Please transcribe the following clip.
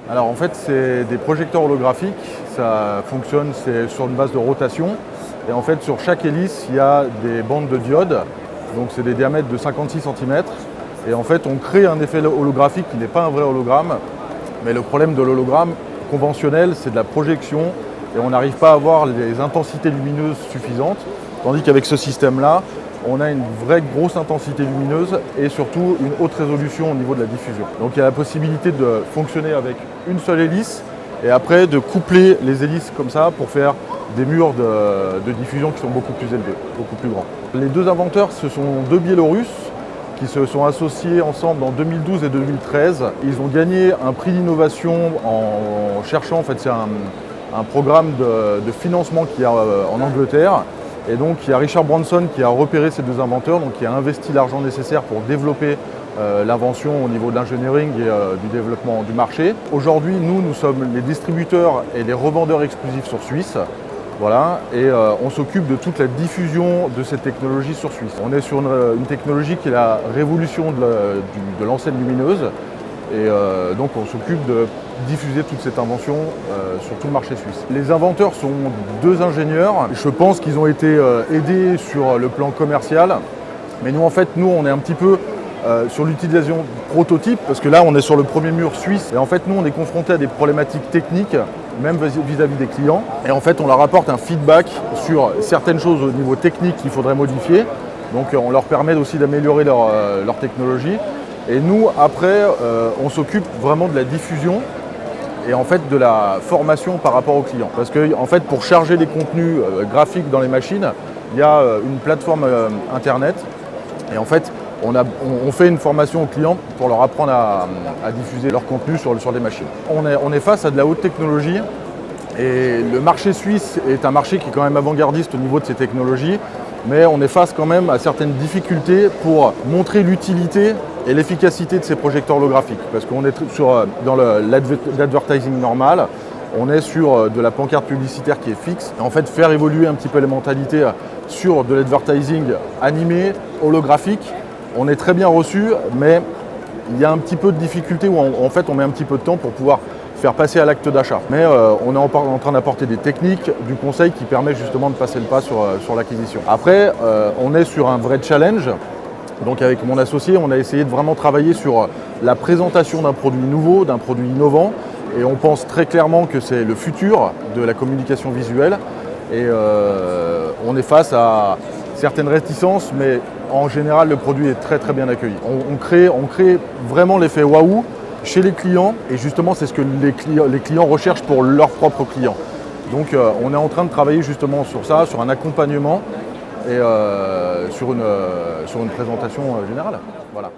Alors en fait, c'est des projecteurs holographiques. Ça fonctionne, c'est sur une base de rotation. Et en fait, sur chaque hélice, il y a des bandes de diodes. Donc c'est des diamètres de 56 cm. Et en fait, on crée un effet holographique qui n'est pas un vrai hologramme. Mais le problème de l'hologramme conventionnel, c'est de la projection. Et on n'arrive pas à avoir les intensités lumineuses suffisantes. Tandis qu'avec ce système-là, on a une vraie grosse intensité lumineuse et surtout une haute résolution au niveau de la diffusion. Donc il y a la possibilité de fonctionner avec une seule hélice et après de coupler les hélices comme ça pour faire des murs de diffusion qui sont beaucoup plus élevés, beaucoup plus grands. Les deux inventeurs, ce sont deux Biélorusses qui se sont associés ensemble en 2012 et 2013. Ils ont gagné un prix d'innovation en cherchant, en fait c'est un programme de financement qui est en Angleterre. Et donc il y a Richard Branson qui a repéré ces deux inventeurs, donc qui a investi l'argent nécessaire pour développer l'invention au niveau de l'engineering et du développement du marché. Aujourd'hui, nous sommes les distributeurs et les revendeurs exclusifs sur Suisse. Voilà, et on s'occupe de toute la diffusion de cette technologie sur Suisse. On est sur une technologie qui est la révolution de l'enseigne lumineuse. Et donc on s'occupe de diffuser toute cette invention sur tout le marché suisse. Les inventeurs sont deux ingénieurs. Je pense qu'ils ont été aidés sur le plan commercial. Mais nous en fait, on est un petit peu sur l'utilisation prototype, parce que là on est sur le premier mur suisse. Et en fait nous on est confrontés à des problématiques techniques, même vis-à-vis des clients. Et en fait on leur apporte un feedback sur certaines choses au niveau technique qu'il faudrait modifier. Donc on leur permet aussi d'améliorer leur technologie. Et nous, après, on s'occupe vraiment de la diffusion et en fait de la formation par rapport aux clients. Parce que en fait, pour charger les contenus graphiques dans les machines, il y a une plateforme internet. Et en fait, on fait une formation aux clients pour leur apprendre à diffuser leur contenu sur les machines. On est face à de la haute technologie. Et le marché suisse est un marché qui est quand même avant-gardiste au niveau de ces technologies. Mais on est face quand même à certaines difficultés pour montrer l'utilité et l'efficacité de ces projecteurs holographiques. Parce qu'on est dans l'advertising normal, on est sur de la pancarte publicitaire qui est fixe. Et en fait, faire évoluer un petit peu les mentalités sur de l'advertising animé, holographique, on est très bien reçu, mais il y a un petit peu de difficulté où en fait on met un petit peu de temps pour pouvoir faire passer à l'acte d'achat. Mais on est en train d'apporter des techniques, du conseil qui permet justement de passer le pas sur l'acquisition. Après, on est sur un vrai challenge. Donc avec mon associé, on a essayé de vraiment travailler sur la présentation d'un produit nouveau, d'un produit innovant. Et on pense très clairement que c'est le futur de la communication visuelle. Et on est face à certaines réticences, mais en général, le produit est très très bien accueilli. On crée vraiment l'effet waouh chez les clients, et justement c'est ce que les clients recherchent pour leurs propres clients. Donc on est en train de travailler justement sur ça, sur un accompagnement et sur une présentation générale. Voilà.